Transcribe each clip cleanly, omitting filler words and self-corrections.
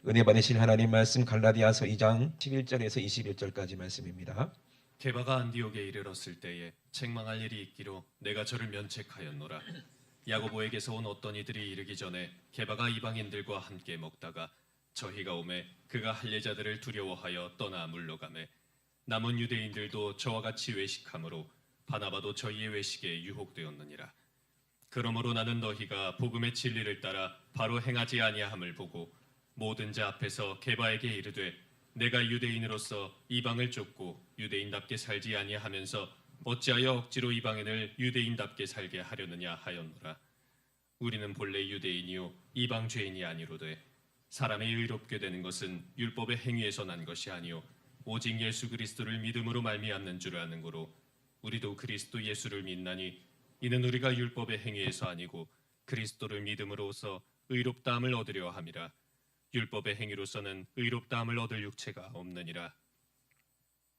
은혜 받으실 하나님 말씀 갈라디아서 2장 11절에서 21절까지 말씀입니다. 게바가 안디옥에 이르렀을 때에 책망할 일이 있기로 내가 저를 면책하였노라. 야고보에게서 온 어떤 이들이 이르기 전에 게바가 이방인들과 함께 먹다가 저희가 오매 그가 할례자들을 두려워하여 떠나 물러가매 남은 유대인들도 저와 같이 외식함으로 바나바도 저희의 외식에 유혹되었느니라. 그러므로 나는 너희가 복음의 진리를 따라 바로 행하지 아니함을 보고 모든 자 앞에서 게바에게 이르되 내가 유대인으로서 이방을 쫓고 유대인답게 살지 아니하면서 어찌하여 억지로 이방인을 유대인답게 살게 하려느냐 하였노라. 우리는 본래 유대인이요 이방 죄인이 아니로되 사람이 의롭게 되는 것은 율법의 행위에서 난 것이 아니요 오직 예수 그리스도를 믿음으로 말미암는 줄 아는 고로 우리도 그리스도 예수를 믿나니 이는 우리가 율법의 행위에서 아니고 그리스도를 믿음으로써 의롭다함을 얻으려 함이라. 율법의 행위로서는 의롭다함을 얻을 육체가 없느니라.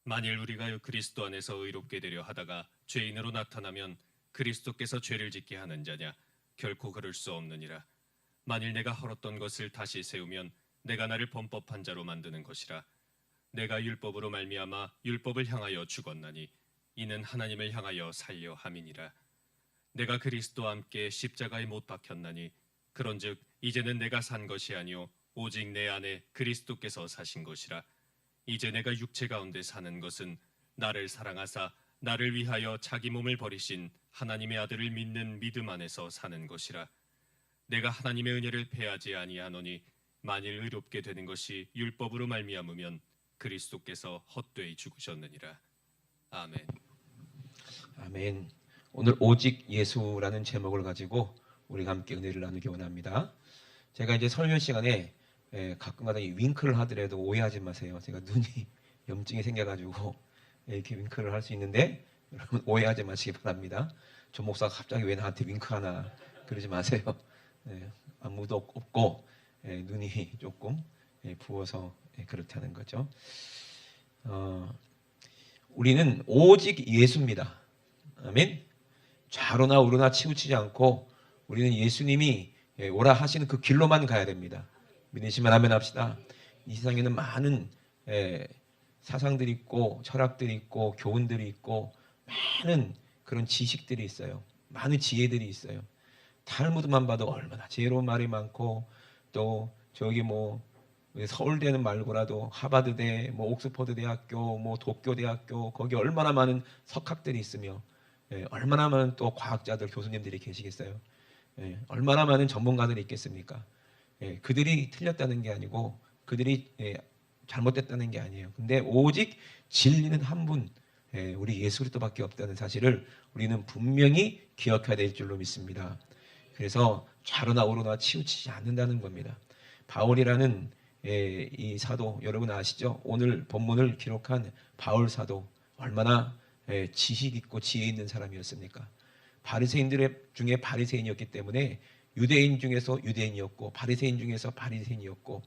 만일 우리가 그리스도 안에서 의롭게 되려 하다가 죄인으로 나타나면 그리스도께서 죄를 짓게 하는 자냐? 결코 그럴 수 없느니라. 만일 내가 헐었던 것을 다시 세우면 내가 나를 범법한 자로 만드는 것이라. 내가 율법으로 말미암아 율법을 향하여 죽었나니 이는 하나님을 향하여 살려 함이니라. 내가 그리스도와 함께 십자가에 못 박혔나니 그런즉 이제는 내가 산 것이 아니요 오직 내 안에 그리스도께서 사신 것이라. 이제 내가 육체 가운데 사는 것은 나를 사랑하사 나를 위하여 자기 몸을 버리신 하나님의 아들을 믿는 믿음 안에서 사는 것이라. 내가 하나님의 은혜를 패하지 아니하노니 만일 의롭게 되는 것이 율법으로 말미암으면 그리스도께서 헛되이 죽으셨느니라. 아멘. 아멘. 오늘 오직 예수라는 제목을 가지고 우리가 함께 은혜를 나누기 원합니다. 제가 이제 설교 시간에 가끔가다 이 윙크를 하더라도 오해하지 마세요. 제가 눈이 염증이 생겨가지고 이렇게 윙크를 할 수 있는데 여러분 오해하지 마시기 바랍니다. 조 목사가 갑자기 왜 나한테 윙크하나 그러지 마세요. 아무도 없고 눈이 조금 부어서 그렇다는 거죠. 우리는 오직 예수입니다. 아멘. 좌로나 우로나 치우치지 않고 우리는 예수님이 오라 하시는 그 길로만 가야 됩니다. 믿으시면 아멘 합시다. 이 세상에는 많은 사상들이 있고 철학들이 있고 교훈들이 있고 많은 그런 지식들이 있어요. 많은 지혜들이 있어요. 탈무드만 봐도 얼마나 지혜로운 말이 많고 또 저기 뭐 서울대는 말고라도 하버드대, 뭐 옥스퍼드 대학교, 뭐 도쿄 대학교 거기 얼마나 많은 석학들이 있으며 얼마나 많은 또 과학자들, 교수님들이 계시겠어요. 얼마나 많은 전문가들이 있겠습니까? 그들이 틀렸다는 게 아니고 그들이 잘못됐다는 게 아니에요. 근데 오직 진리는 한 분, 우리 예수 그리스도밖에 없다는 사실을 우리는 분명히 기억해야 될 줄로 믿습니다. 그래서 좌로나 우로나 치우치지 않는다는 겁니다. 바울이라는 이 사도 여러분 아시죠? 오늘 본문을 기록한 바울 사도 얼마나 지식 있고 지혜 있는 사람이었습니까? 바리새인들 중에 바리새인이었기 때문에 유대인 중에서 유대인이었고 바리새인 중에서 바리새인이었고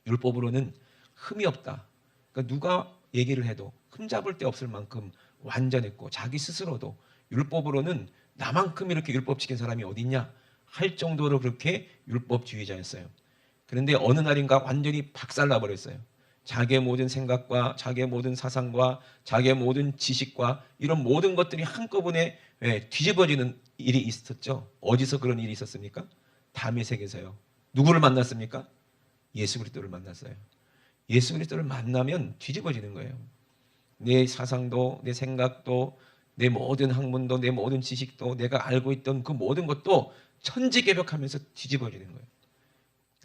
율법으로는 흠이 없다. 그러니까 누가 얘기를 해도 흠잡을 데 없을 만큼 완전했고 자기 스스로도 율법으로는 나만큼 이렇게 율법 지킨 사람이 어디 있냐 할 정도로 그렇게 율법주의자였어요. 그런데 어느 날인가 완전히 박살나버렸어요. 자기의 모든 생각과 자기의 모든 사상과 자기의 모든 지식과 이런 모든 것들이 한꺼번에 뒤집어지는 일이 있었죠. 어디서 그런 일이 있었습니까? 다메섹에서요. 누구를 만났습니까? 예수 그리스도를 만났어요. 예수 그리스도를 만나면 뒤집어지는 거예요. 내 사상도 내 생각도 내 모든 학문도 내 모든 지식도 내가 알고 있던 그 모든 것도 천지개벽하면서 뒤집어지는 거예요.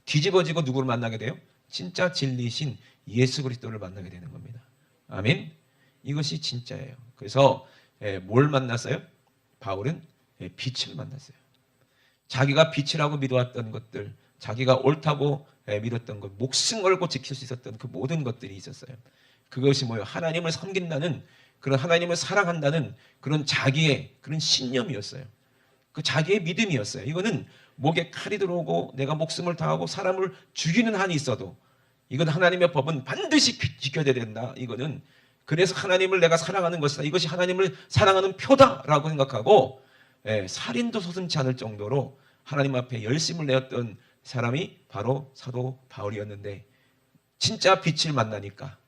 뒤집어지고 누구를 만나게 돼요? 진짜 진리신 예수 그리스도를 만나게 되는 겁니다. 아멘. 이것이 진짜예요. 그래서 뭘 만났어요? 바울은 빛을 만났어요. 자기가 빛이라고 믿어왔던 것들, 자기가 옳다고 믿었던 것, 목숨 걸고 지킬 수 있었던 그 모든 것들이 있었어요. 그것이 뭐예요? 하나님을 섬긴다는 그런 하나님을 사랑한다는 그런 자기의 그런 신념이었어요. 그 자기의 믿음이었어요. 이거는 목에 칼이 들어오고 내가 목숨을 다하고 사람을 죽이는 한이 있어도 이건 하나님의 법은 반드시 지켜야 된다. 이거는 그래서 하나님을 내가 사랑하는 것이다. 이것이 하나님을 사랑하는 표다라고 생각하고 살인도 서슴지 않을 정도로 하나님 앞에 열심을 내었던 사람이 바로 사도 바울이었는데 진짜 빛을 만나니까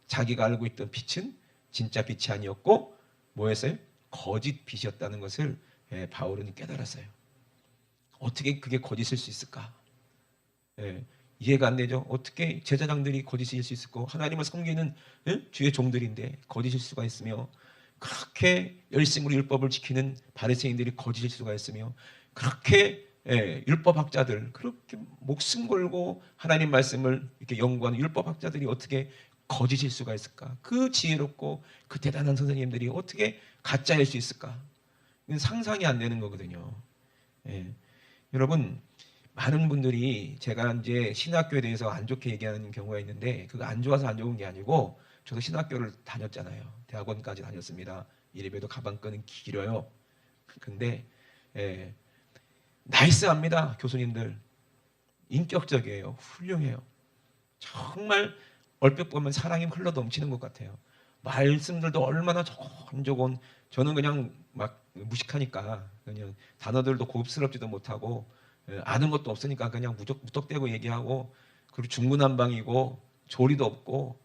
자기가 알고 있던 빛은 진짜 빛이 아니었고 뭐였어요? 거짓 빛이었다는 것을 바울은 깨달았어요. 어떻게 그게 거짓일 수 있을까? 이해가 안 되죠. 어떻게 제사장들이 거짓일 수 있을까? 하나님을 섬기는 주의 종들인데 거짓일 수가 있으며, 그렇게 열심으로 율법을 지키는 바리새인들이 거짓일 수가 있으며, 그렇게 율법학자들, 그렇게 목숨 걸고 하나님 말씀을 이렇게 연구하는 율법학자들이 어떻게 거짓일 수가 있을까? 그 지혜롭고 그 대단한 선생님들이 어떻게 가짜일 수 있을까? 이건 상상이 안 되는 거거든요. 여러분, 많은 분들이 제가 이제 신학교에 대해서 안 좋게 얘기하는 경우가 있는데, 그거 안 좋아서 안 좋은 게 아니고, 저도 신학교를 다녔잖아요. 대학원까지 다녔습니다. 이래봬도 가방끈은 길어요. 근데 나이스합니다. 교수님들 인격적이에요. 훌륭해요. 정말 얼핏 보면 사랑이 흘러 넘치는 것 같아요. 말씀들도 얼마나 조곤조곤, 저는 그냥 막 무식하니까 그냥 단어들도 고급스럽지도 못하고 아는 것도 없으니까 그냥 무턱대고 얘기하고, 그리고 중구난방이고 조리도 없고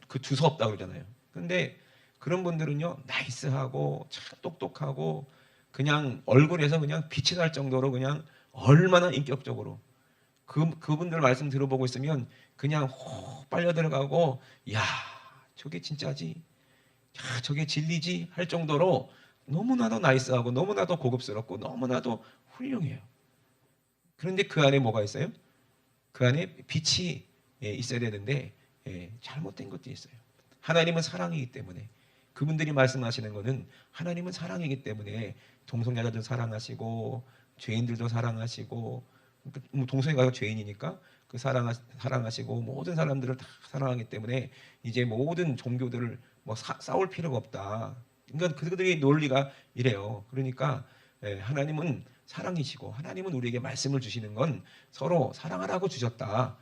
그 두서 없다고 그러잖아요. 근데 그런 분들은요, 나이스하고 참 똑똑하고 그냥 얼굴에서 그냥 빛이 날 정도로 그냥 얼마나 인격적으로, 그분들 말씀 들어보고 있으면 그냥 호 빨려 들어가고, 야 저게 진짜지, 야 저게 진리지 할 정도로 너무나도 나이스하고 너무나도 고급스럽고 너무나도 훌륭해요. 그런데 그 안에 뭐가 있어요? 그 안에 빛이 있어야 되는데 잘못된 것도 있어요. 하나님은 사랑이기 때문에, 그분들이 말씀하시는 것은 하나님은 사랑이기 때문에 동성애자도 사랑하시고 죄인들도 사랑하시고, 동성애가 죄인이니까 그 사랑하시고 모든 사람들을 다 사랑하기 때문에 이제 모든 종교들을 뭐 싸울 필요가 없다. 그러니까 그들의 논리가 이래요. 그러니까 하나님은 사랑이시고 하나님은 우리에게 말씀을 주시는 건 서로 사랑하라고 주셨다.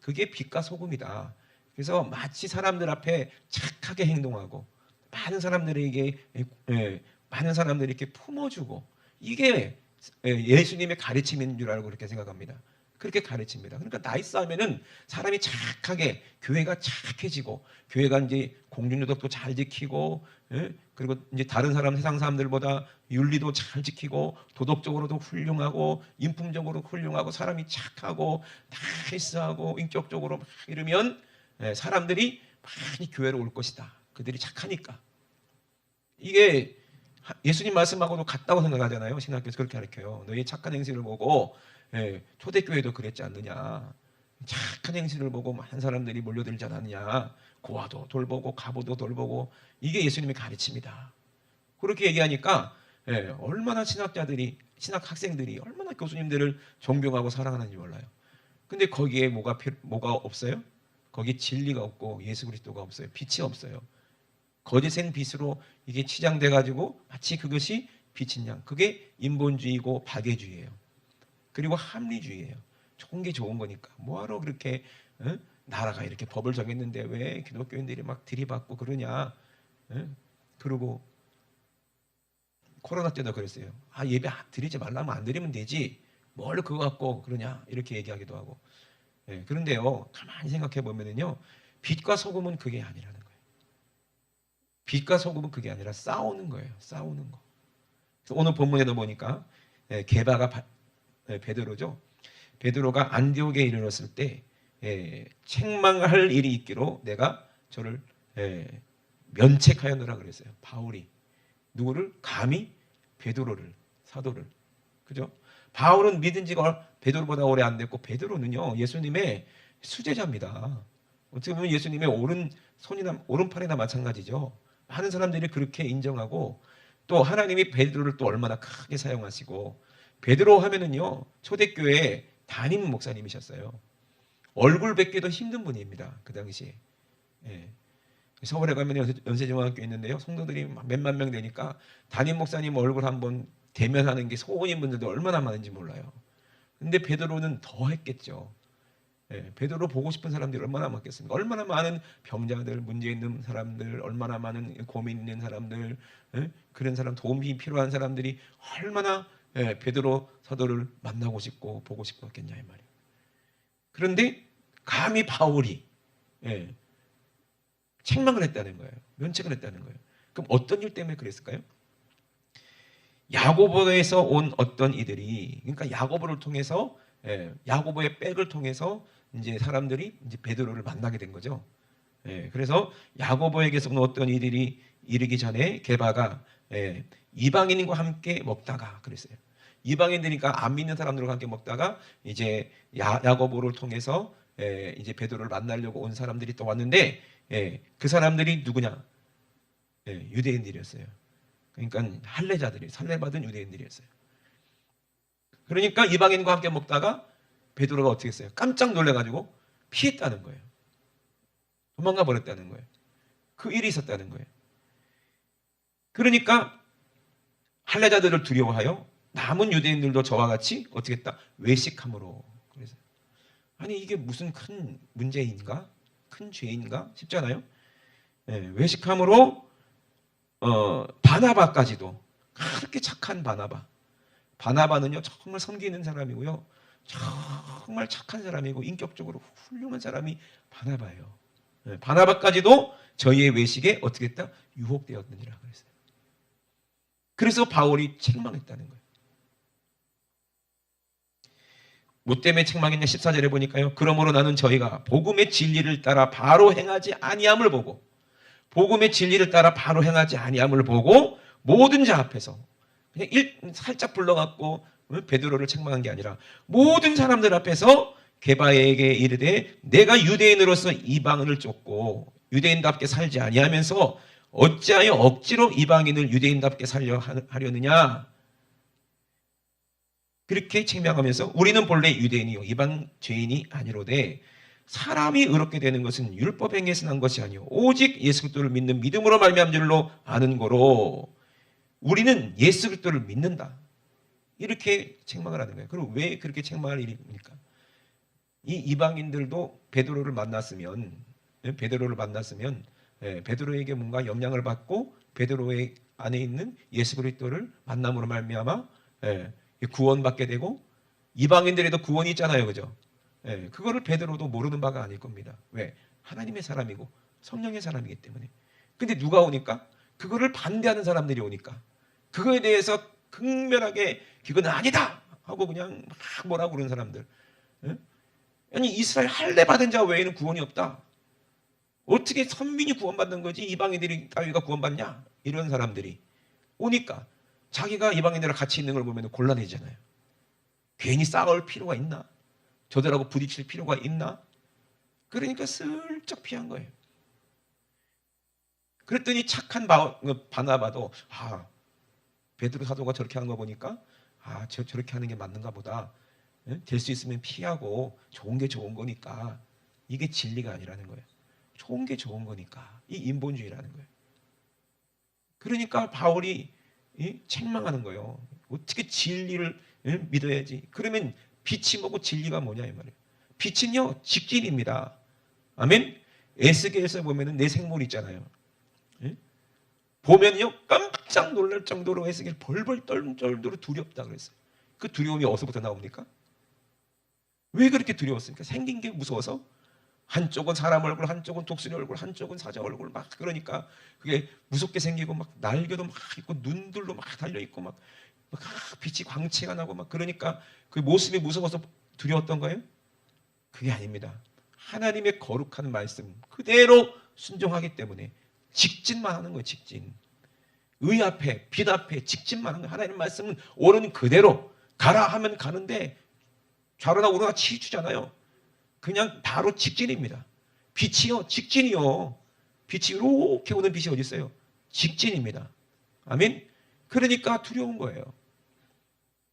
그게 빛과 소금이다. 그래서 마치 사람들 앞에 착하게 행동하고 많은 사람들에게 많은 사람들이 이렇게 품어주고, 이게 예수님의 가르침인 줄 알고 그렇게 생각합니다. 그렇게 가르칩니다. 그러니까 나이스하면은 사람이 착하게, 교회가 착해지고, 교회가 이제 공중도덕도 잘 지키고, 그리고 이제 다른 사람, 세상 사람들보다 윤리도 잘 지키고, 도덕적으로도 훌륭하고, 인품적으로 훌륭하고, 사람이 착하고, 나이스하고, 인격적으로 막 이러면 사람들이 많이 교회로 올 것이다. 그들이 착하니까. 이게 예수님 말씀하고도 같다고 생각하잖아요. 신학교에서 그렇게 가르쳐요. 너희 착한 행실을 보고, 초대교회도 그랬지 않느냐. 착한 행실을 보고 많은 사람들이 몰려들지 않았느냐. 고아도 돌보고 가부도 돌보고, 이게 예수님의 가르침이다. 그렇게 얘기하니까 얼마나 신학자들이, 신학 학생들이 얼마나 교수님들을 존경하고 사랑하는지 몰라요. 근데 거기에 뭐가 없어요? 거기 진리가 없고 예수 그리스도가 없어요. 빛이 없어요. 거짓된 빛으로 이게 치장돼 가지고 마치 그것이 빛인 양. 그게 인본주의고 박애주의예요. 그리고 합리주의예요. 좋은 게 좋은 거니까. 뭐하러 그렇게 나라가 이렇게 법을 정했는데 왜 기독교인들이 막 들이받고 그러냐. 그리고 코로나 때도 그랬어요. 예배 드리지 말라면 안 드리면 되지. 뭘 그거 갖고 그러냐. 이렇게 얘기하기도 하고. 그런데요, 가만히 생각해 보면은요, 빛과 소금은 그게 아니라는 거예요. 빛과 소금은 그게 아니라 싸우는 거예요. 싸우는 거. 그래서 오늘 본문에도 보니까 게바가 베드로죠. 베드로가 안디옥에 이르렀을 때 책망할 일이 있기로 내가 저를 면책하였노라 그랬어요. 바울이 누구를? 감히 베드로를, 사도를. 그죠? 바울은 믿은 지가 베드로보다 오래 안 됐고, 베드로는요 예수님의 수제자입니다. 어떻게 보면 예수님의 오른팔이나 마찬가지죠. 많은 사람들이 그렇게 인정하고, 또 하나님이 베드로를 또 얼마나 크게 사용하시고, 베드로 하면은요 초대교회 담임 목사님이셨어요. 얼굴 뵙기도 힘든 분입니다. 그 당시에. 서울에 가면 연세중앙학교 있는데요, 성도들이 몇만 명 되니까 담임 목사님 얼굴 한번 대면하는 게 소원인 분들도 얼마나 많은지 몰라요. 근데 베드로는 더 했겠죠. 베드로 보고 싶은 사람들이 얼마나 많겠습니까? 얼마나 많은 병자들, 문제 있는 사람들, 얼마나 많은 고민 있는 사람들, 그런 사람, 도움이 필요한 사람들이 얼마나 베드로 사도를 만나고 싶고 보고 싶었겠냐 이 말이에요. 그런데 감히 바울이 예, 책망을 했다는 거예요. 면책을 했다는 거예요. 그럼 어떤 일 때문에 그랬을까요? 야고보에서 온 어떤 이들이, 그러니까 야고보를 통해서, 야고보의 백을 통해서 이제 사람들이 이제 베드로를 만나게 된 거죠. 그래서 야고보에게서 온 어떤 이들이 이르기 전에 게바가 이방인과 함께 먹다가 그랬어요. 이방인들이니까 안 믿는 사람들과 함께 먹다가 이제 야고보를 통해서 이제 베드로를 만나려고 온 사람들이 또 왔는데 그 사람들이 누구냐? 유대인들이었어요. 그러니까 할례자들이 살례받은 유대인들이었어요. 그러니까 이방인과 함께 먹다가 베드로가 어떻게 했어요? 깜짝 놀래가지고 피했다는 거예요. 도망가 버렸다는 거예요. 그 일이 있었다는 거예요. 그러니까 할례자들을 두려워하여 남은 유대인들도 저와 같이 어떻게 했다? 외식함으로. 그래서 아니 이게 무슨 큰 문제인가? 큰 죄인가? 싶잖아요. 외식함으로 바나바까지도, 그렇게 착한 바나바는요 정말 섬기는 사람이고요, 정말 착한 사람이고 인격적으로 훌륭한 사람이 바나바예요. 바나바까지도 저희의 외식에 어떻게 했다? 유혹되었느니라 그랬어요. 그래서 바울이 책망했다는 거예요. 뭐 때문에 책망했냐? 14절에 보니까요, 그러므로 나는 저희가 복음의 진리를 따라 바로 행하지 아니함을 보고, 복음의 진리를 따라 바로 행하지 아니함을 보고 모든 자 앞에서 그냥 살짝 불러갖고 베드로를 책망한 게 아니라 모든 사람들 앞에서 게바에게 이르되 내가 유대인으로서 이방인을 쫓고 유대인답게 살지 아니하면서 어찌하여 억지로 이방인을 유대인답게 살려 하려느냐, 그렇게 책망하면서 우리는 본래 유대인이요 이방 죄인이 아니로되 사람이 의롭게 되는 것은 율법 행위에서 난 것이 아니요 오직 예수 그리스도를 믿는 믿음으로 말미암은 줄로 아는 거로 우리는 예수 그리스도를 믿는다, 이렇게 책망을 하는 거예요. 그럼 왜 그렇게 책망할 일입니까? 이 이방인들도 베드로를 만났으면 베드로에게 뭔가 영향을 받고 베드로의 안에 있는 예수 그리스도를 만남으로 말미암아 구원받게 되고, 이방인들에도 구원이 있잖아요, 그죠? 그거를 베드로도 모르는 바가 아닐 겁니다. 왜? 하나님의 사람이고 성령의 사람이기 때문에. 근데 누가 오니까? 그거를 반대하는 사람들이 오니까 그거에 대해서 극렬하게 그건 아니다 하고 그냥 막 뭐라고 그러는 사람들. 아니 이스라엘 할례 받은 자 외에는 구원이 없다. 어떻게 선민이 구원받는 거지 이방인들이 따위가 구원받냐? 이런 사람들이 오니까 자기가 이방인들과 같이 있는 걸 보면 곤란해지잖아요. 괜히 싸울 필요가 있나? 저들하고 부딪힐 필요가 있나? 그러니까 슬쩍 피한 거예요. 그랬더니 착한 바나바도 베드로 사도가 저렇게 하는 거 보니까 저렇게 하는 게 맞는가 보다. 될 수 있으면 피하고 좋은 게 좋은 거니까, 이게 진리가 아니라는 거예요. 좋은 게 좋은 거니까, 이 인본주의라는 거예요. 그러니까 바울이 책망하는 거예요. 어떻게 진리를 믿어야지? 그러면 빛이 뭐고 진리가 뭐냐 이 말이에요. 빛은요 직진입니다. 아멘. 에스겔에서 보면은 내 생물 있잖아요. 보면요 깜짝 놀랄 정도로 에스겔 벌벌 떨 정도로 두렵다 그랬어요. 그 두려움이 어디서부터 나옵니까? 왜 그렇게 두려웠습니까? 생긴 게 무서워서. 한쪽은 사람 얼굴, 한쪽은 독수리 얼굴, 한쪽은 사자 얼굴 막, 그러니까 그게 무섭게 생기고 막 날개도 막 있고 눈들도 막 달려 있고 막 빛이 광채가 나고 막, 그러니까 그 모습이 무서워서 두려웠던 거예요? 그게 아닙니다. 하나님의 거룩한 말씀 그대로 순종하기 때문에 직진만 하는 거예요. 직진. 의 앞에 빛 앞에 직진만 하는 거예요. 하나님 말씀은 옳은 그대로 가라 하면 가는데 좌로나 우로나 치주잖아요. 그냥 바로 직진입니다. 빛이요 직진이요. 빛이 이렇게 오는 빛이 어디 있어요? 직진입니다. 아멘. 그러니까 두려운 거예요.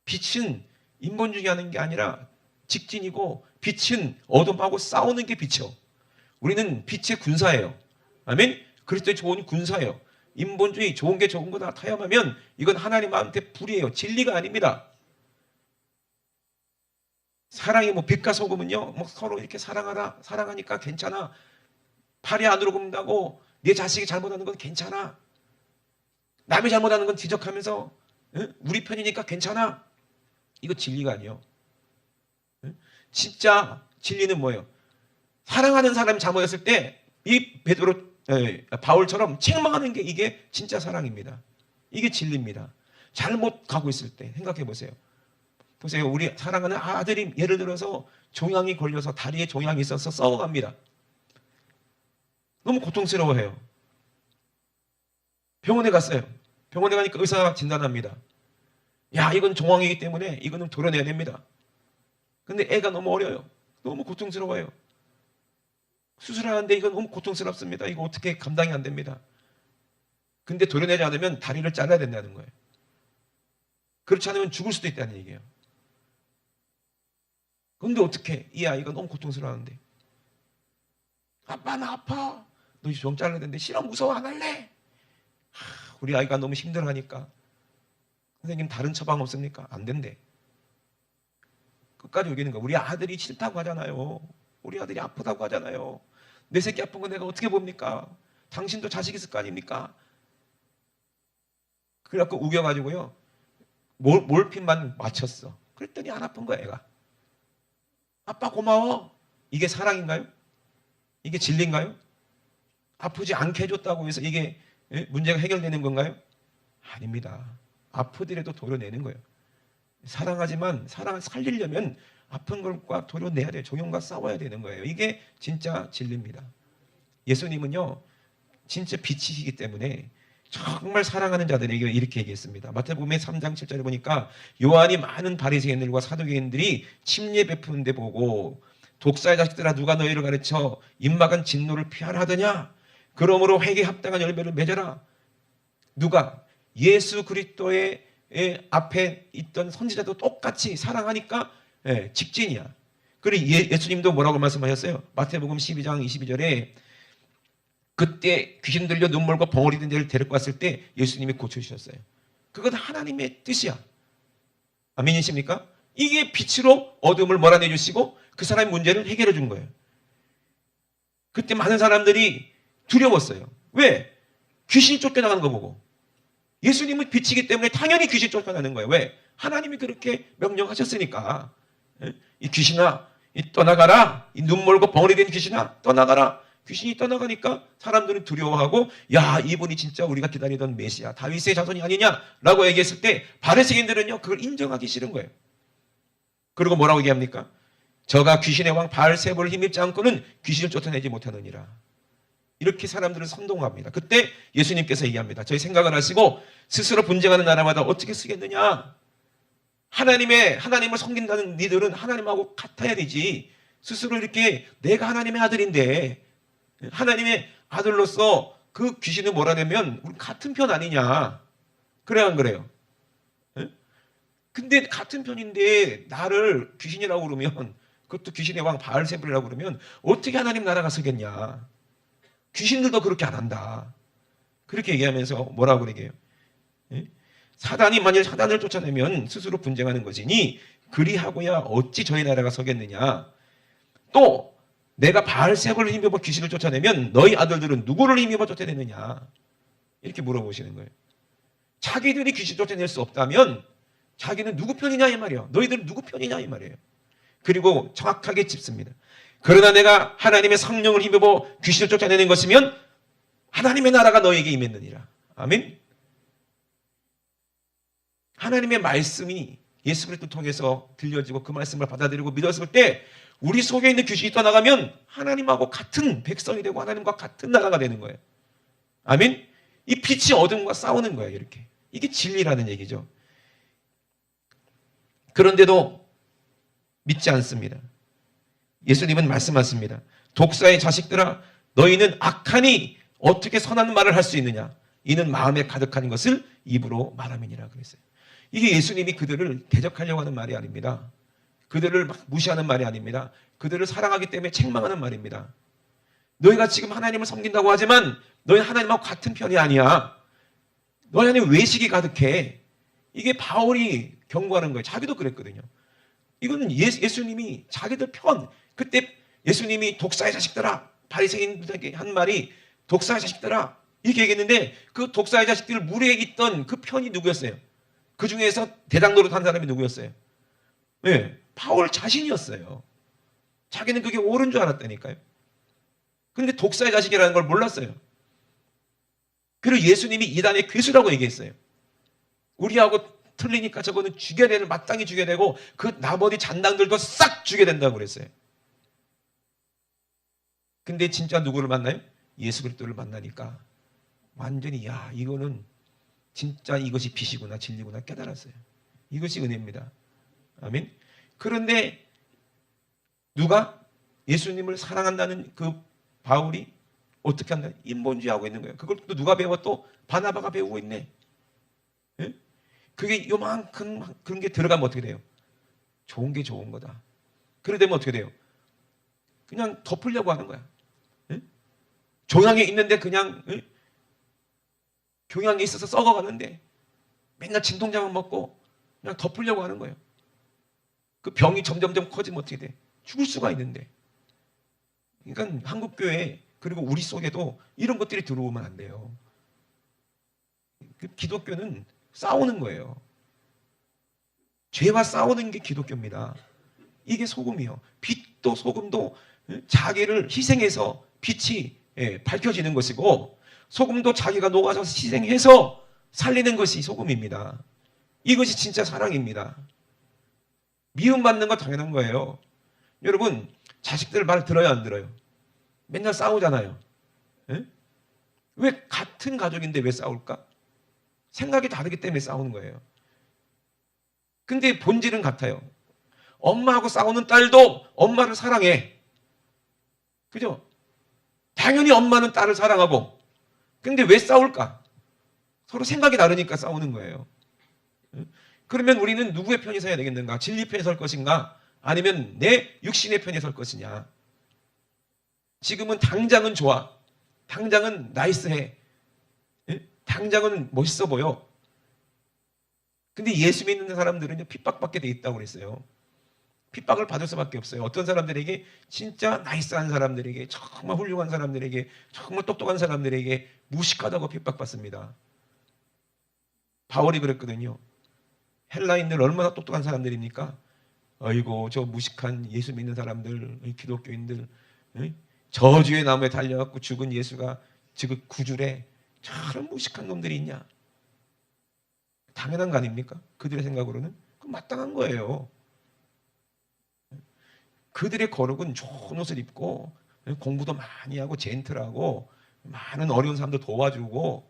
빛은 인본주의하는 게 아니라 직진이고, 빛은 어둠하고 싸우는 게 빛이요. 우리는 빛의 군사예요. 아멘. 그리스도의 좋은 군사예요. 인본주의 좋은 게 좋은 거다 타협하면 이건 하나님한테 불이에요. 진리가 아닙니다. 사랑이 뭐 빛과 소금은요, 뭐 서로 이렇게 사랑하니까 괜찮아. 팔이 안으로 굽는다고 내 자식이 잘못하는 건 괜찮아. 남이 잘못하는 건 지적하면서 우리 편이니까 괜찮아. 이거 진리가 아니에요. 진짜 진리는 뭐예요? 사랑하는 사람이 잘못했을 때 이 바울처럼 책망하는 게 이게 진짜 사랑입니다. 이게 진리입니다. 잘못 가고 있을 때 생각해 보세요. 보세요. 우리 사랑하는 아들이 예를 들어서 종양이 걸려서 다리에 종양이 있어서 썩어갑니다. 너무 고통스러워해요. 병원에 갔어요. 병원에 가니까 의사가 진단합니다. 야, 이건 종양이기 때문에 이거는 도려내야 됩니다. 근데 애가 너무 어려요. 너무 고통스러워요. 수술하는데 이건 너무 고통스럽습니다. 이거 어떻게 감당이 안 됩니다. 근데 도려내지 않으면 다리를 잘라야 된다는 거예요. 그렇지 않으면 죽을 수도 있다는 얘기예요. 근데 어떻게? 이 아이가 너무 고통스러워하는데. 아빠 나 아파. 너 좀 잘라야 되는데 싫어 무서워 안 할래. 우리 아이가 너무 힘들어하니까 선생님 다른 처방 없습니까? 안 된대. 끝까지 우기는 거야. 우리 아들이 싫다고 하잖아요. 우리 아들이 아프다고 하잖아요. 내 새끼 아픈 거 내가 어떻게 봅니까? 당신도 자식 있을 거 아닙니까? 그래갖고 우겨가지고요. 몰핀만 맞췄어. 그랬더니 안 아픈 거야 애가. 아빠 고마워. 이게 사랑인가요? 이게 진리인가요? 아프지 않게 해줬다고 해서 이게 문제가 해결되는 건가요? 아닙니다. 아프더라도 도려내는 거예요. 사랑하지만 사랑을 살리려면 아픈 것과 도려내야 돼요. 종용과 싸워야 되는 거예요. 이게 진짜 진리입니다. 예수님은요. 진짜 빛이시기 때문에 정말 사랑하는 자들에게 이렇게 얘기했습니다. 마태복음 3장 7절에 보니까 요한이 많은 바리새인들과 사두개인들이 침례 베푸는데 보고 독사의 자식들아 누가 너희를 가르쳐 입막은 진노를 피하라 하더냐? 그러므로 회개에 합당한 열매를 맺어라. 누가? 예수 그리스도의 앞에 있던 선지자도 똑같이 사랑하니까 직진이야. 그리고 예수님도 뭐라고 말씀하셨어요? 마태복음 12장 22절에 그때 귀신 들려 눈물과 벙어리 든 데를 데리고 왔을 때 예수님이 고쳐주셨어요. 그건 하나님의 뜻이야. 아멘이십니까? 이게 빛으로 어둠을 몰아내주시고 그 사람의 문제를 해결해 준 거예요. 그때 많은 사람들이 두려웠어요. 왜? 귀신이 쫓겨나가는 거 보고. 예수님은 빛이기 때문에 당연히 귀신이 쫓겨나는 거예요. 왜? 하나님이 그렇게 명령하셨으니까. 이 귀신아 떠나가라. 이 눈멀고 벙어리 된 귀신아 떠나가라. 귀신이 떠나가니까 사람들은 두려워하고 야 이분이 진짜 우리가 기다리던 메시아 다윗의 자손이 아니냐라고 얘기했을 때 바리새인들은요 그걸 인정하기 싫은 거예요. 그리고 뭐라고 얘기합니까? 저가 귀신의 왕 바알세불을 힘입지 않고는 귀신을 쫓아내지 못하느니라. 이렇게 사람들을 선동합니다. 그때 예수님께서 얘기합니다. 저희 생각을 하시고 스스로 분쟁하는 나라마다 어떻게 쓰겠느냐. 하나님을 섬긴다는 니들은 하나님하고 같아야 되지. 스스로 이렇게 내가 하나님의 아들인데 하나님의 아들로서 그 귀신을 몰아내면 우리 같은 편 아니냐. 그래 안 그래요? 근데 같은 편인데 나를 귀신이라고 그러면 그것도 귀신의 왕 바알세불이라고 그러면 어떻게 하나님 나라가 서겠냐. 귀신들도 그렇게 안 한다. 그렇게 얘기하면서 뭐라고 얘기해요? 사단이 만일 사단을 쫓아내면 스스로 분쟁하는 것이니 그리하고야 어찌 저희 나라가 서겠느냐. 또 내가 바알세불을 힘입어 귀신을 쫓아내면 너희 아들들은 누구를 힘입어 쫓아내느냐. 이렇게 물어보시는 거예요. 자기들이 귀신 쫓아낼 수 없다면 자기는 누구 편이냐 이 말이에요. 너희들은 누구 편이냐 이 말이에요. 그리고 정확하게 짚습니다. 그러나 내가 하나님의 성령을 힘입어 귀신을 쫓아내는 것이면 하나님의 나라가 너에게 임했느니라. 아멘. 하나님의 말씀이 예수 그리스도를 통해서 들려지고 그 말씀을 받아들이고 믿었을 때 우리 속에 있는 귀신이 떠나가면 하나님하고 같은 백성이 되고 하나님과 같은 나라가 되는 거예요. 아멘. 이 빛이 어둠과 싸우는 거예요. 이렇게. 이게 진리라는 얘기죠. 그런데도 믿지 않습니다. 예수님은 말씀하십니다. 독사의 자식들아 너희는 악하니 어떻게 선한 말을 할 수 있느냐. 이는 마음에 가득한 것을 입으로 말함이니라 그랬어요. 이게 예수님이 그들을 대적하려고 하는 말이 아닙니다. 그들을 막 무시하는 말이 아닙니다. 그들을 사랑하기 때문에 책망하는 말입니다. 너희가 지금 하나님을 섬긴다고 하지만 너희 하나님하고 같은 편이 아니야. 너희 안에 외식이 가득해. 이게 바울이 경고하는 거예요. 자기도 그랬거든요. 이거는 예수님이 자기들 편. 그때 예수님이 독사의 자식들아 바리새인들에게 한 말이 독사의 자식들아 이렇게 얘기했는데 그 독사의 자식들 무리에 있던 그 편이 누구였어요? 그 중에서 대장 노릇한 사람이 누구였어요? 네, 바울 자신이었어요. 자기는 그게 옳은 줄 알았다니까요. 근데 독사의 자식이라는 걸 몰랐어요. 그리고 예수님이 이단의 괴수라고 얘기했어요. 우리하고 틀리니까 저거는 죽여야 되는, 마땅히 죽여야 되고 그 나머지 잔당들도 싹 죽여야 된다고 그랬어요. 근데 진짜 누구를 만나요? 예수 그리스도를 만나니까 완전히 야, 이거는 진짜 이것이 빛이구나, 진리구나 깨달았어요. 이것이 은혜입니다. 아멘. 그런데 누가 예수님을 사랑한다는 그 바울이 어떻게 한다? 인본주의하고 있는 거예요. 그걸 또 누가 배워? 또 바나바가 배우고 있네. 예? 그게 요만큼 그런 게 들어가면 어떻게 돼요? 좋은 게 좋은 거다. 그래 되면 어떻게 돼요? 그냥 덮으려고 하는 거야. 예? 종양에 있는데 그냥 종양에 있어서 썩어가는데 맨날 진통제만 먹고 그냥 덮으려고 하는 거예요. 그 병이 점점점 커지면 어떻게 돼? 죽을 수가 있는데. 그러니까 한국교회 그리고 우리 속에도 이런 것들이 들어오면 안 돼요. 기독교는 싸우는 거예요. 죄와 싸우는 게 기독교입니다. 이게 소금이요. 빛도 소금도 자기를 희생해서 빛이 밝혀지는 것이고, 소금도 자기가 녹아서 희생해서 살리는 것이 소금입니다. 이것이 진짜 사랑입니다. 미움받는 거 당연한 거예요. 여러분, 자식들 말 들어요, 안 들어요? 맨날 싸우잖아요. 에? 왜 같은 가족인데 왜 싸울까? 생각이 다르기 때문에 싸우는 거예요. 근데 본질은 같아요. 엄마하고 싸우는 딸도 엄마를 사랑해. 그죠? 당연히 엄마는 딸을 사랑하고. 근데 왜 싸울까? 서로 생각이 다르니까 싸우는 거예요. 그러면 우리는 누구의 편이 서야 되겠는가? 진리 편에 설 것인가? 아니면 내 육신의 편에 설 것이냐? 지금은 당장은 좋아. 당장은 나이스해. 당장은 멋있어 보여. 근데 예수 믿는 사람들은 핍박받게 돼 있다고 그랬어요. 핍박을 받을 수밖에 없어요. 어떤 사람들에게 진짜 나이스한 사람들에게, 정말 훌륭한 사람들에게, 정말 똑똑한 사람들에게 무식하다고 핍박받습니다. 바울이 그랬거든요. 헬라인들 얼마나 똑똑한 사람들입니까? 아이고 저 무식한 예수 믿는 사람들, 기독교인들, 저주의 나무에 달려갖고 죽은 예수가 지금 구주래. 저런 무식한 놈들이 있냐? 당연한 거 아닙니까? 그들의 생각으로는 그건 마땅한 거예요. 그들의 거룩은 좋은 옷을 입고 공부도 많이 하고 젠틀하고 많은 어려운 사람도 도와주고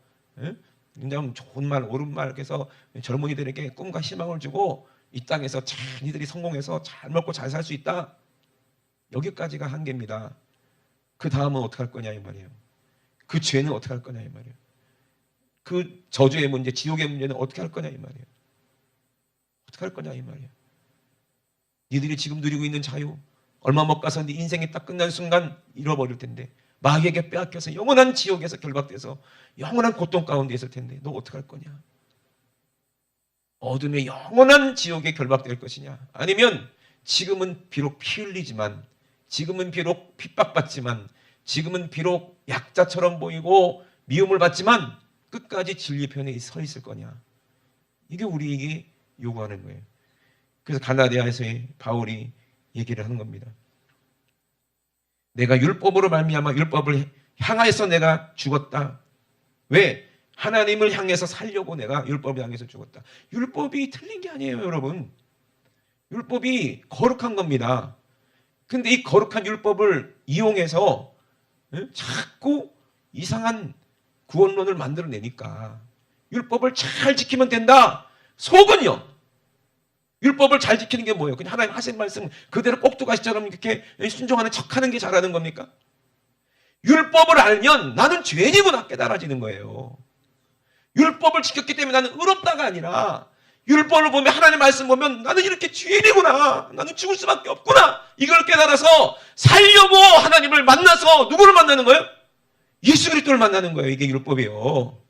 그냥 좋은 말, 옳은 말 해서 젊은이들에게 꿈과 희망을 주고 이 땅에서 잘 이들이 성공해서 잘 먹고 잘 살 수 있다. 여기까지가 한계입니다. 그 다음은 어떻게 할 거냐 이 말이에요. 그 죄는 어떻게 할 거냐 이 말이에요. 그 저주의 문제, 지옥의 문제는 어떻게 할 거냐 이 말이에요. 어떻게 할 거냐 이 말이에요. 니들이 지금 누리고 있는 자유, 얼마 못 가서 네 인생이 딱 끝난 순간 잃어버릴 텐데, 마귀에게 빼앗겨서 영원한 지옥에서 결박돼서 영원한 고통 가운데 있을 텐데 너 어떻게 할 거냐? 어둠의 영원한 지옥에 결박될 것이냐? 아니면 지금은 비록 피 흘리지만, 지금은 비록 핍박받지만, 지금은 비록 약자처럼 보이고 미움을 받지만 끝까지 진리 편에 서 있을 거냐? 이게 우리에게 요구하는 거예요. 그래서 갈라디아에서의 바울이 얘기를 하는 겁니다. 내가 율법으로 말미암아 율법을 향하여서 내가 죽었다. 왜? 하나님을 향해서 살려고 내가 율법을 향해서 죽었다. 율법이 틀린 게 아니에요, 여러분. 율법이 거룩한 겁니다. 근데 이 거룩한 율법을 이용해서 자꾸 이상한 구원론을 만들어내니까 율법을 잘 지키면 된다. 속은요. 율법을 잘 지키는 게 뭐예요? 그냥 하나님 하신 말씀 그대로 꼭두가시처럼 이렇게 순종하는 척하는 게 잘하는 겁니까? 율법을 알면 나는 죄인이구나 깨달아지는 거예요. 율법을 지켰기 때문에 나는 의롭다가 아니라, 율법을 보면, 하나님 말씀 보면 나는 이렇게 죄인이구나, 나는 죽을 수밖에 없구나, 이걸 깨달아서 살려고 하나님을 만나서 누구를 만나는 거예요? 예수 그리스도를 만나는 거예요. 이게 율법이에요.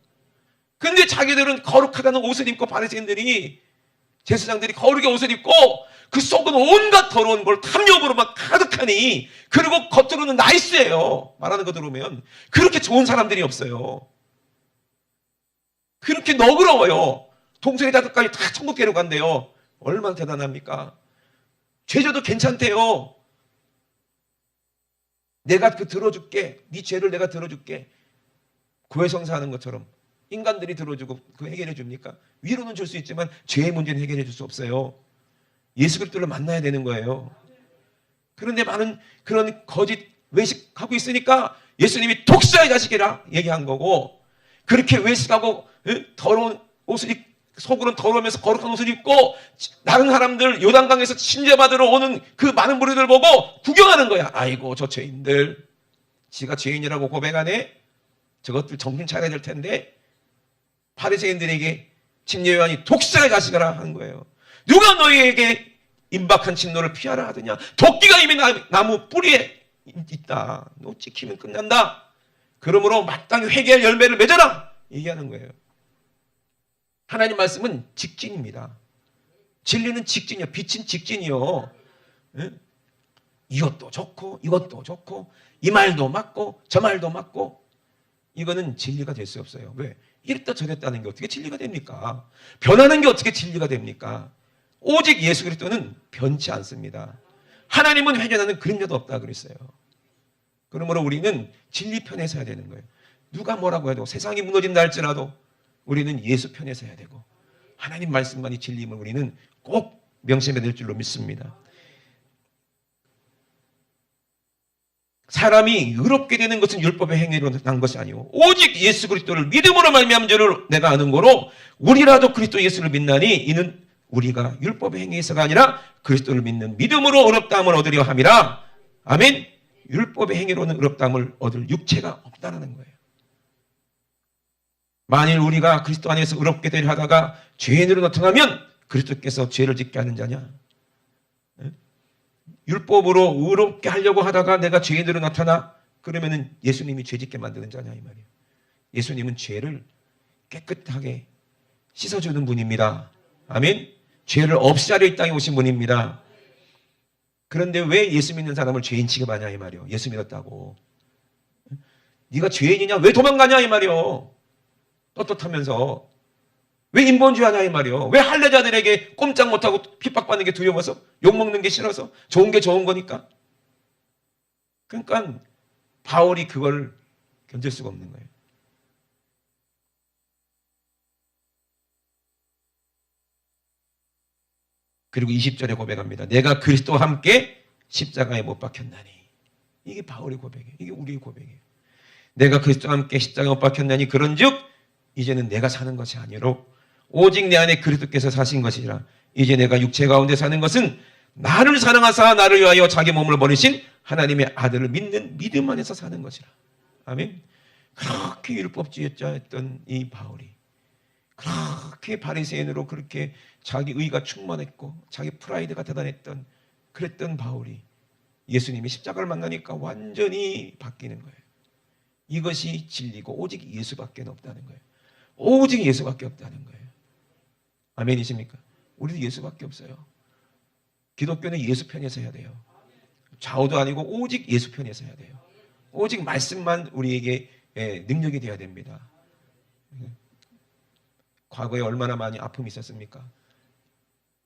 근데 자기들은 거룩하다는 옷을 입고, 바리새인들이, 제사장들이 거룩의 옷을 입고 그 속은 온갖 더러운 걸 탐욕으로 막 가득하니, 그리고 겉으로는 나이스해요. 말하는 거 들어오면 그렇게 좋은 사람들이 없어요. 그렇게 너그러워요. 동성애 자들까지 다 천국 데려간대요. 얼마나 대단합니까? 죄져도 괜찮대요. 내가 그 들어줄게. 네 죄를 내가 들어줄게. 고해성사하는 것처럼 인간들이 들어주고 그 해결해 줍니까? 위로는 줄 수 있지만 죄의 문제는 해결해 줄 수 없어요. 예수 그리스도를 만나야 되는 거예요. 그런데 많은 그런 거짓 외식하고 있으니까 예수님이 독사의 자식이라 얘기한 거고, 그렇게 외식하고 더러운 옷을 입고 속으로는 더러우면서 거룩한 옷을 입고 다른 사람들 요단강에서 침례받으러 오는 그 많은 무리들 보고 구경하는 거야. 아이고 저 죄인들, 지가 죄인이라고 고백하네. 저것들 정신 차려야 될 텐데 바리새인들에게 침례 요한이 독사의 자식이라 하는 거예요. 누가 너희에게 임박한 진노를 피하라 하더냐. 도끼가 이미 나무 뿌리에 있다. 너 찍히면 끝난다. 그러므로 마땅히 회개할 열매를 맺어라 얘기하는 거예요. 하나님 말씀은 직진입니다. 진리는 직진이요. 빛은 직진이요. 이것도 좋고 이것도 좋고 이 말도 맞고 저 말도 맞고, 이거는 진리가 될 수 없어요. 왜? 이랬다 저랬다는 게 어떻게 진리가 됩니까? 변하는 게 어떻게 진리가 됩니까? 오직 예수 그리스도는 변치 않습니다. 하나님은 회개하는 그림자도 없다 그랬어요. 그러므로 우리는 진리 편에 서야 되는 거예요. 누가 뭐라고 해도, 세상이 무너진다 할지라도 우리는 예수 편에 서야 되고, 하나님 말씀만이 진리임을 우리는 꼭 명심해야 될 줄로 믿습니다. 사람이 의롭게 되는 것은 율법의 행위로 난 것이 아니오 오직 예수 그리스도를 믿음으로 말미암은 줄을 내가 아는 거로, 우리라도 그리스도 예수를 믿나니 이는 우리가 율법의 행위에서가 아니라 그리스도를 믿는 믿음으로 의롭다함을 얻으려 함이라. 아멘. 율법의 행위로는 의롭다함을 얻을 육체가 없다는 거예요. 만일 우리가 그리스도 안에서 의롭게 되려 하다가 죄인으로 나타나면 그리스도께서 죄를 짓게 하는 자냐? 율법으로 의롭게 하려고 하다가 내가 죄인으로 나타나, 그러면은 예수님이 죄 짓게 만드는 자냐 이 말이에요. 예수님은 죄를 깨끗하게 씻어주는 분입니다. 아멘. 죄를 없이 하려 이 땅에 오신 분입니다. 그런데 왜 예수 믿는 사람을 죄인 취급하냐 이 말이에요. 예수 믿었다고. 네가 죄인이냐? 왜 도망가냐 이 말이에요. 떳떳하면서 왜 인본주의하냐 이 말이에요. 왜 할례자들에게 꼼짝 못하고 핍박받는 게 두려워서, 욕먹는 게 싫어서, 좋은 게 좋은 거니까. 그러니까 바울이 그걸 견딜 수가 없는 거예요. 그리고 20절에 고백합니다. 내가 그리스도와 함께 십자가에 못 박혔나니. 이게 바울의 고백이에요. 이게 우리의 고백이에요. 내가 그리스도와 함께 십자가에 못 박혔나니 그런즉 이제는 내가 사는 것이 아니로 오직 내 안에 그리스도께서 사신 것이라. 이제 내가 육체 가운데 사는 것은 나를 사랑하사 나를 위하여 자기 몸을 버리신 하나님의 아들을 믿는 믿음 안에서 사는 것이라. 아멘. 그렇게 율법주의자였던 이 바울이 그렇게 바리새인으로 그렇게 자기 의가 충만했고 자기 프라이드가 대단했던 그랬던 바울이 예수님이 십자가를 만나니까 완전히 바뀌는 거예요. 이것이 진리고 오직 예수밖에 없다는 거예요. 오직 예수밖에 없다는 거예요. 아멘이십니까? 우리도 예수밖에 없어요. 기독교는 예수 편에서 해야 돼요. 좌우도 아니고 오직 예수 편에서 해야 돼요. 오직 말씀만 우리에게 능력이 되어야 됩니다. 과거에 얼마나 많이 아픔이 있었습니까?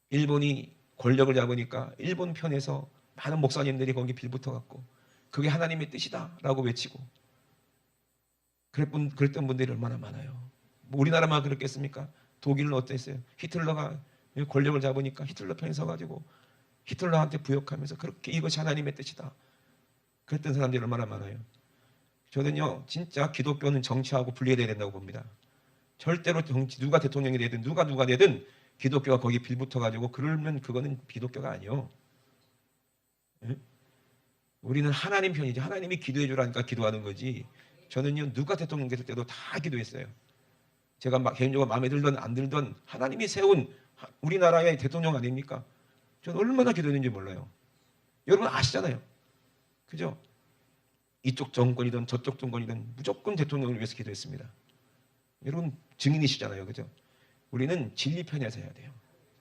일본이 권력을 잡으니까 일본 편에서 많은 목사님들이 거기 빌붙어갖고 그게 하나님의 뜻이다 라고 외치고 그랬던 분들이 얼마나 많아요. 뭐 우리나라만 그렇겠습니까? 독일은 어땠어요? 히틀러가 권력을 잡으니까 히틀러 편에 서가지고 히틀러한테 부역하면서 그렇게 이것이 하나님의 뜻이다 그랬던 사람들이 얼마나 많아요. 저는요 진짜 기독교는 정치하고 분리해야 된다고 봅니다. 절대로 정치, 누가 대통령이 되든 누가 되든 기독교가 거기 빌붙어가지고 그러면 그거는 기독교가 아니요. 우리는 하나님 편이지. 하나님이 기도해 주라니까 기도하는 거지. 저는요 누가 대통령 됐을 때도 다 기도했어요. 제가 개인적으로 마음에 들든 안 들든 하나님이 세운 우리나라의 대통령 아닙니까? 저는 얼마나 기도했는지 몰라요. 여러분 아시잖아요. 그죠? 이쪽 정권이든 저쪽 정권이든 무조건 대통령을 위해서 기도했습니다. 여러분 증인이시잖아요. 그죠? 우리는 진리 편에서 해야 돼요.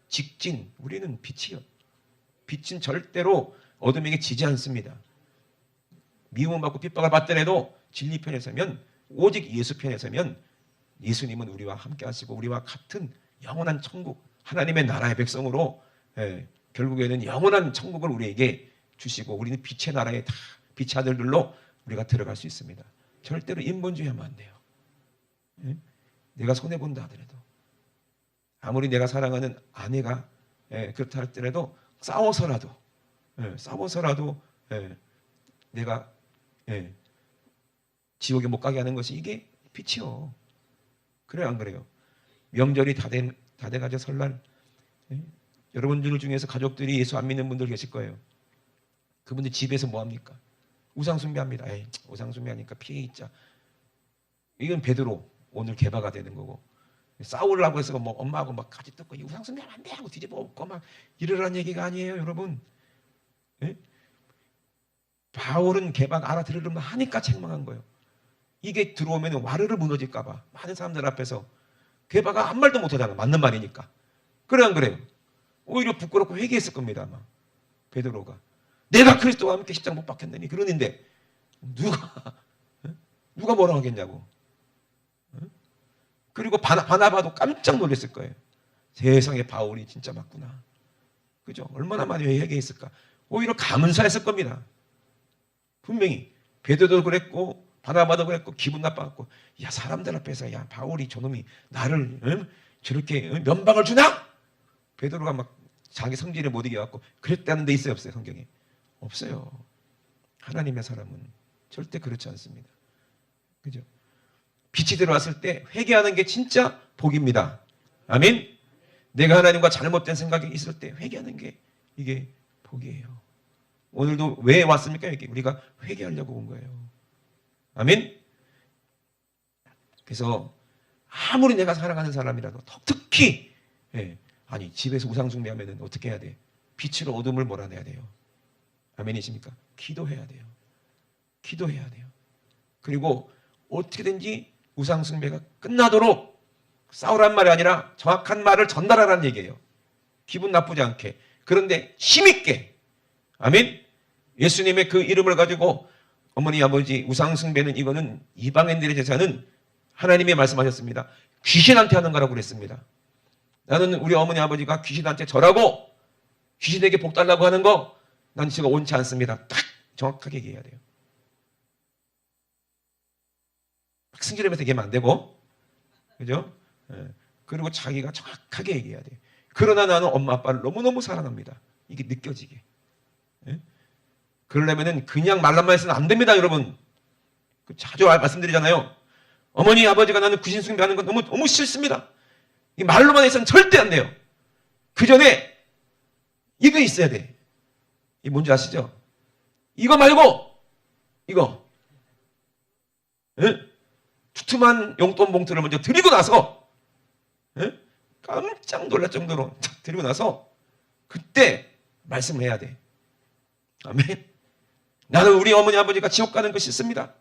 직진, 우리는 빛이요. 빛은 절대로 어둠에게 지지 않습니다. 미움을 받고 핍박을 받더라도 진리 편에 서면, 오직 예수 편에 서면 예수님은 우리와 함께 하시고 우리와 같은 영원한 천국, 하나님의 나라의 백성으로 결국에는 영원한 천국을 우리에게 주시고 우리는 빛의 나라에 다 빛의 아들들로 우리가 들어갈 수 있습니다. 절대로 인본주의하면 안 돼요. 예? 내가 손해본다 하더라도, 아무리 내가 사랑하는 아내가 그렇다 할지라도 싸워서라도 내가 지옥에 못 가게 하는 것이 이게 빛이요. 그래요, 안 그래요? 명절이 다 돼가지고 설날, 여러분들 중에서 가족들이 예수 안 믿는 분들 계실 거예요. 그분들 집에서 뭐 합니까? 우상 숭배합니다. 우상 숭배하니까 피해 있자. 이건 베드로 오늘 개바가 되는 거고, 싸우려고 해서 뭐 엄마하고 막 같이 뜯고 우상 숭배하면 안 돼 하고 뒤집어 엎고 막 이러라는 얘기가 아니에요, 여러분. 바울은 개바가 알아들으려면 하니까 책망한 거예요. 이게 들어오면 와르르 무너질까 봐 많은 사람들 앞에서 개바가 한 말도 못하잖아. 맞는 말이니까. 그래 안 그래요? 오히려 부끄럽고 회개했을 겁니다, 아마 베드로가. 내가 그리스도와 함께 십자가 못 박혔느니 그러는데 누가 뭐라 하겠냐고. 그리고 바나바도 깜짝 놀랐을 거예요. 세상에 바울이 진짜 맞구나. 그죠? 얼마나 많이 회개했을까. 오히려 감사했을 겁니다. 분명히 베드로도 그랬고 바나바도 그랬고 기분 나빠갖고, 야 사람들 앞에서 야 바울이 저놈이 나를 저렇게 면박을 주나? 베드로가 막 자기 성질에 못 이겨갖고 그랬다는 데 있어요, 없어요? 성경에 없어요. 하나님의 사람은 절대 그렇지 않습니다. 그죠? 빛이 들어왔을 때 회개하는 게 진짜 복입니다. 아멘. 내가 하나님과 잘못된 생각이 있을 때 회개하는 게 이게 복이에요. 오늘도 왜 왔습니까? 여기 우리가 회개하려고 온 거예요. 아멘. 그래서 아무리 내가 사랑하는 사람이라도 특히 아니 집에서 우상 숭배하면 어떻게 해야 돼? 빛으로 어둠을 몰아내야 돼요. 아멘이십니까? 기도해야 돼요. 기도해야 돼요. 그리고 어떻게든지 우상 숭배가 끝나도록 싸우란 말이 아니라 정확한 말을 전달하라는 얘기예요. 기분 나쁘지 않게. 그런데 힘있게. 아멘. 예수님의 그 이름을 가지고 어머니 아버지 우상 숭배는 이거는 이방인들의 제사는 하나님이 말씀하셨습니다. 귀신한테 하는 거라고 그랬습니다. 나는 우리 어머니 아버지가 귀신한테 절하고 귀신에게 복 달라고 하는 거 난 지금 옳지 않습니다. 딱 정확하게 얘기해야 돼요. 막 승질하면서 얘기하면 안 되고, 그죠? 그리고 자기가 정확하게 얘기해야 돼요. 그러나 나는 엄마 아빠를 너무너무 사랑합니다. 이게 느껴지게. 그러려면은 그냥 말로만 해서는 안 됩니다, 여러분. 자주 말씀드리잖아요. 어머니 아버지가 나는 귀신 숭배하는 건 너무 싫습니다. 이 말로만 해서는 절대 안 돼요. 그 전에 이거 있어야 돼. 이 뭔지 아시죠? 이거 말고 이거 두툼한 용돈 봉투를 먼저 드리고 나서 깜짝 놀랄 정도로 드리고 나서 그때 말씀을 해야 돼. 아멘. 나는 우리 어머니 아버지가 지옥 가는 거 싫습니다.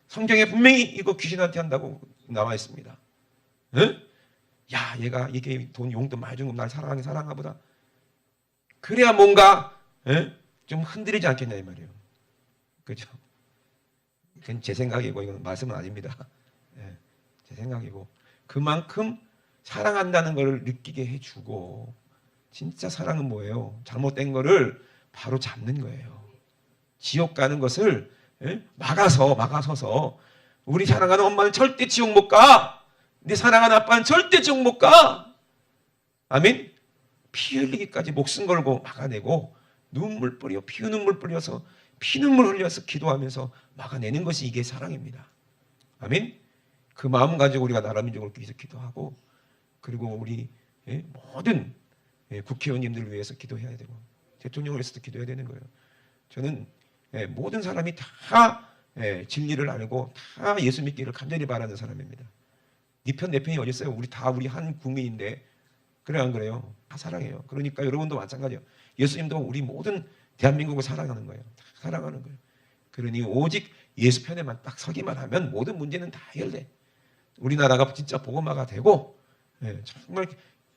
성경에 분명히 이거 귀신한테 한다고 나와 있습니다. 야 얘가 이게 돈 용돈 많이 주는 거 날 사랑하나 보다. 그래야 뭔가 좀 흔들리지 않겠냐 이 말이에요. 그죠? 그건 제 생각이고 이건 말씀은 아닙니다. 제 생각이고 그만큼 사랑한다는 걸 느끼게 해주고, 진짜 사랑은 뭐예요? 잘못된 거를 바로 잡는 거예요. 지옥 가는 것을 막아서서 우리 사랑하는 엄마는 절대 지옥 못 가. 내 사랑하는 아빠는 절대 지옥 못 가. 아멘. 피 흘리기까지 목숨 걸고 막아내고 눈물 뿌려 피눈물 뿌려서 피눈물 흘려서 기도하면서 막아내는 것이 이게 사랑입니다. 아멘. 그 마음 가지고 우리가 나라 민족을 위해서 기도하고, 그리고 우리 모든 국회의원님들을 위해서 기도해야 되고 대통령을 위해서도 기도해야 되는 거예요. 저는 모든 사람이 다 진리를 알고 다 예수 믿기를 간절히 바라는 사람입니다. 네 편 내 편이 어디 있어요? 우리 한 국민인데. 그래 안 그래요? 다 사랑해요. 그러니까 여러분도 마찬가지예요. 예수님도 우리 모든 대한민국을 사랑하는 거예요. 다 사랑하는 거예요. 그러니 오직 예수 편에만 딱 서기만 하면 모든 문제는 다 해결돼. 우리나라가 진짜 복음화가 되고 정말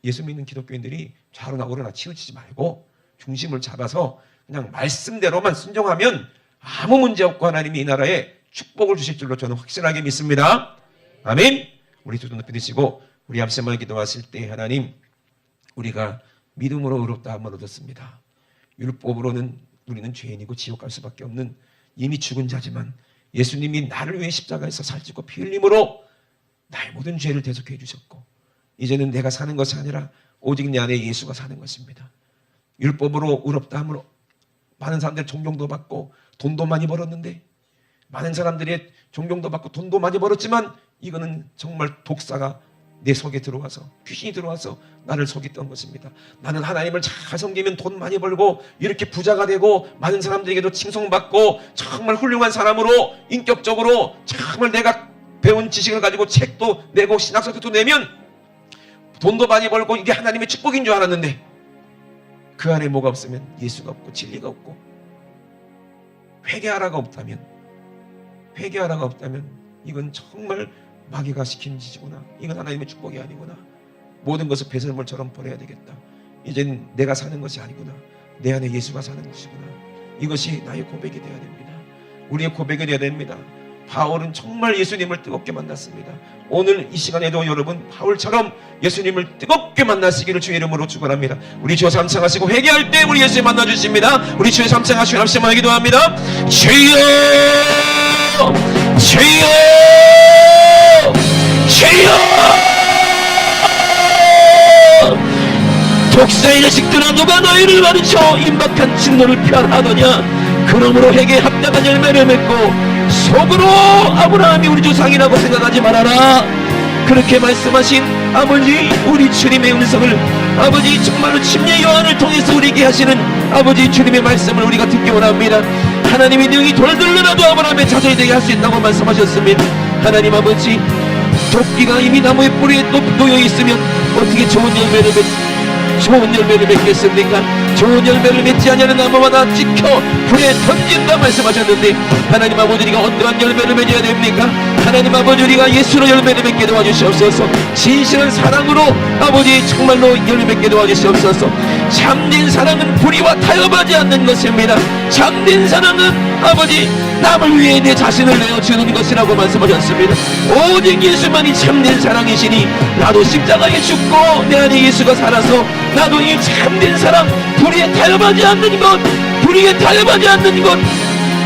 예수 믿는 기독교인들이 좌로나 우로나 치우치지 말고 중심을 잡아서 그냥 말씀대로만 순종하면 아무 문제 없고 하나님이 이 나라에 축복을 주실 줄로 저는 확실하게 믿습니다. 아멘. 우리 두 손 높이 드시고 우리 함께 기도하실 때, 하나님 우리가 믿음으로 의롭다 함을 얻었습니다. 율법으로는 우리는 죄인이고 지옥 갈 수밖에 없는 이미 죽은 자지만 예수님이 나를 위해 십자가에서 살찌고 피 흘림으로 나의 모든 죄를 대속해 주셨고 이제는 내가 사는 것이 아니라 오직 내 안에 예수가 사는 것입니다. 율법으로 의롭다 함으로 많은 사람들이 존경도 받고 돈도 많이 벌었는데 많은 사람들이 존경도 받고 돈도 많이 벌었지만 이거는 정말 독사가 내 속에 들어와서 귀신이 들어와서 나를 속였던 것입니다. 나는 하나님을 잘 섬기면 돈 많이 벌고 이렇게 부자가 되고 많은 사람들에게도 칭송받고 정말 훌륭한 사람으로 인격적으로 정말 내가 배운 지식을 가지고 책도 내고 신학서도 내면 돈도 많이 벌고 이게 하나님의 축복인 줄 알았는데 그 안에 뭐가 없으면 예수가 없고 진리가 없고 회개하라가 없다면 이건 정말 마귀가 시킨 짓이구나. 이건 하나님의 축복이 아니구나. 모든 것을 배설물처럼 버려야 되겠다. 이젠 내가 사는 것이 아니구나. 내 안에 예수가 사는 것이구나. 이것이 나의 고백이 되어야 됩니다. 우리의 고백이 되어야 됩니다. 바울은 정말 예수님을 뜨겁게 만났습니다. 오늘 이 시간에도 여러분 바울처럼 예수님을 뜨겁게 만나시기를 주의 이름으로 축원합니다. 우리 주여 삼창하시고 회개할 때 우리 예수님 만나주십니다. 우리 주여 삼창하시고 합심하게 기도합니다. 주여 주여 주여 독사의 자식들아 누가 너희를 가르쳐 임박한 진노를 편하더냐. 그러므로 회개에 합당한 열매를 맺고 속으로 아브라함이 우리 조상이라고 생각하지 말아라. 그렇게 말씀하신 아버지 우리 주님의 음성을 아버지 정말로 침례 요한을 통해서 우리에게 하시는 아버지 주님의 말씀을 우리가 듣기 원합니다. 하나님이 능히 돌들려라도 아브라함의 자손이 되게 할 수 있다고 말씀하셨습니다. 하나님 아버지 도끼가 이미 나무의 뿌리에 놓여 있으면 어떻게 좋은 열매를 맺겠습니까? 좋은 열매를 맺지 않는 나무마다 찍혀 불에 던진다 말씀하셨는데 하나님 아버지 우리가 어떠한 열매를 맺어야 됩니까? 하나님 아버지 우리가 예수로 열매를 맺게 도와주시옵소서. 진실한 사랑으로 아버지 정말로 열매 맺게 도와주시옵소서. 참된 사랑은 불의와 타협하지 않는 것입니다. 참된 사랑은 아버지 남을 위해 내 자신을 내어주는 것이라고 말씀하셨습니다. 오직 예수만이 참된 사랑이시니 나도 십자가에 죽고 내 안에 예수가 살아서 나도 이 참된 사랑 불의에 타협하지 않는 것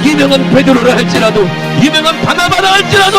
유명한 베드로라 할지라도 유명한 바나바라 할지라도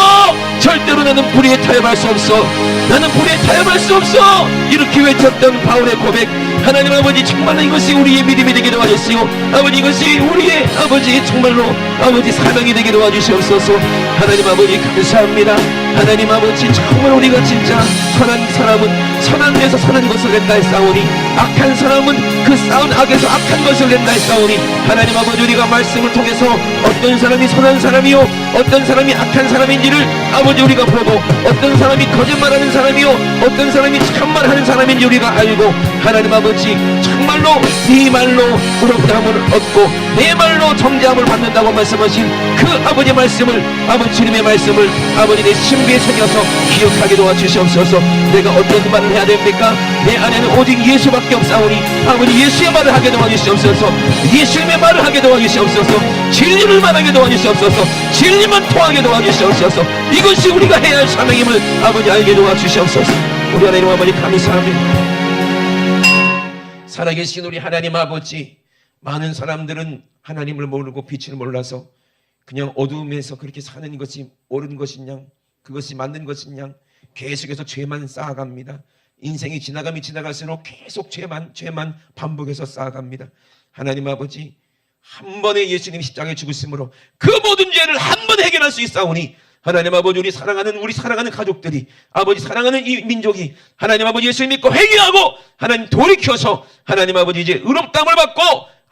절대로 나는 불의에 타협할 수 없어. 나는 불의에 타협할 수 없어. 이렇게 외쳤던 바울의 고백 하나님 아버지 정말로 이것이 우리의 믿음이 되게 도와주시오. 아버지 이것이 우리의 아버지 정말로 아버지 사명이 되게 도와주시옵소서. 하나님 아버지 감사합니다. 하나님 아버지 정말 우리가 진짜 선한 사람은 선한 데서 선한 것을 낸다 했사오니 악한 사람은 그 싸운 악에서 악한 것을 낸다 했사오니 하나님 아버지 우리가 말씀을 통해서 어떤 사람이 선한 사람이요 어떤 사람이 악한 사람인지를 아버지 우리가 보고 어떤 사람이 거짓말하는 사람이요 어떤 사람이 참말하는 사람인지 우리가 알고 하나님 아버지 정말로 네 말로 의롭다함을 얻고 내 말로 정죄함을 받는다고 말씀하신 그 아버지 말씀을 아버지 주님의 말씀을 아버지 내 신비에 새겨서 기억하게 도와주시옵소서. 내가 어떤 말을 해야 됩니까? 내 안에는 오직 예수밖에 없사오니 아버지 예수의 말을 하게 도와주시옵소서. 예수님의 말을 하게 도와주시옵소서. 진리를 말하게 도와주시옵소서. 진리만 통하게 도와주시옵소서. 이것이 우리가 해야 할 사명임을 아버지 알게 도와주시옵소서. 우리 하나님 아버지 감사합니다. 살아계신 우리 하나님 아버지 많은 사람들은 하나님을 모르고 빛을 몰라서 그냥 어두움에서 그렇게 사는 것이 옳은 것이냐 그것이 맞는 것이냐 계속해서 죄만 쌓아갑니다. 인생이 지나갈수록 계속 죄만 반복해서 쌓아갑니다. 하나님 아버지 한 번에 예수님 십자가에 죽으심으로 그 모든 죄를 한 번에 해결할 수 있사오니 하나님 아버지 우리 사랑하는 가족들이 아버지 사랑하는 이 민족이 하나님 아버지 예수 믿고 회개하고 하나님 돌이켜서 하나님 아버지 이제 의롭다함을 받고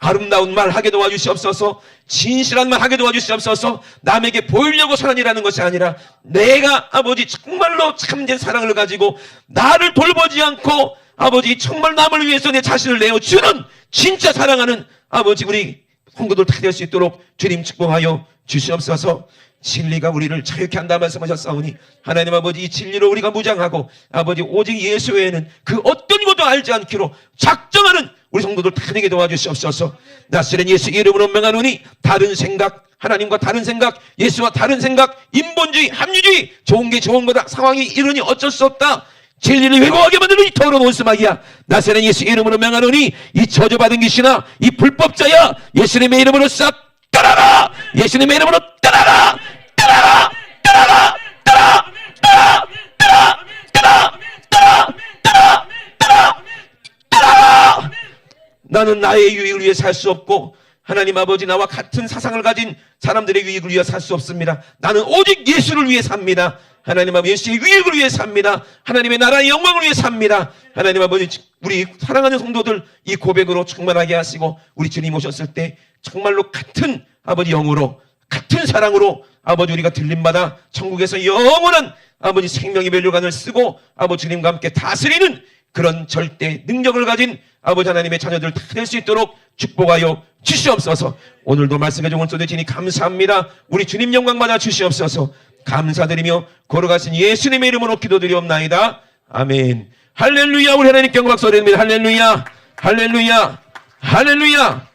아름다운 말 하게 도와주시옵소서. 진실한 말 하게 도와주시옵소서. 남에게 보이려고 선한이라는 것이 아니라 내가 아버지 정말로 참된 사랑을 가지고 나를 돌보지 않고 아버지 정말 남을 위해서 내 자신을 내어주는 진짜 사랑하는 아버지 우리 성도들 다 될 수 있도록 주님 축복하여 주시옵소서. 진리가 우리를 자유케 한다 말씀하셨사오니 하나님 아버지 이 진리로 우리가 무장하고 아버지 오직 예수 외에는 그 어떤 것도 알지 않기로 작정하는 우리 성도들 다 되게 도와주시옵소서. 나스렛 예수 이름으로 명하노니 다른 생각 하나님과 다른 생각 예수와 다른 생각 인본주의 합리주의 좋은 게 좋은 거다 상황이 이러니 어쩔 수 없다 진리를 왜곡하게 만드는 이 더러운 원수마귀야 나스렛 예수 이름으로 명하노니 이 저주받은 귀신아 이 불법자야 예수님의 이름으로 싹 떠나가! 예수님의 이름으로 떠나가! 떠나가! 떠나가! 떠나! 떠나! 떠나! 떠나! 떠나! 떠나! 떠나! 떠나! 나는 나의 유익을 위해 살 수 없고 하나님 아버지 나와 같은 사상을 가진 사람들의 유익을 위해 살 수 없습니다. 나는 오직 예수를 위해 삽니다. 하나님 아버지 예수의 유익을 위해 삽니다. 하나님의 나라의 영광을 위해 삽니다. 하나님 아버지 우리 사랑하는 성도들 이 고백으로 충만하게 하시고 우리 주님 오셨을 때 정말로 같은 아버지 영으로 같은 사랑으로 아버지 우리가 들림마다 천국에서 영원한 아버지 생명의 면류관을 쓰고 아버지 주님과 함께 다스리는 그런 절대 능력을 가진 아버지 하나님의 자녀들 다 될 수 있도록 축복하여 주시옵소서. 오늘도 말씀해 주신 쏟아지니 감사합니다. 우리 주님 영광 받아 주시옵소서. 감사드리며 걸어가신 예수님의 이름으로 기도드리옵나이다. 아멘. 할렐루야. 우리 하나님께 영광 박수 드립니다. 할렐루야. 할렐루야. 할렐루야.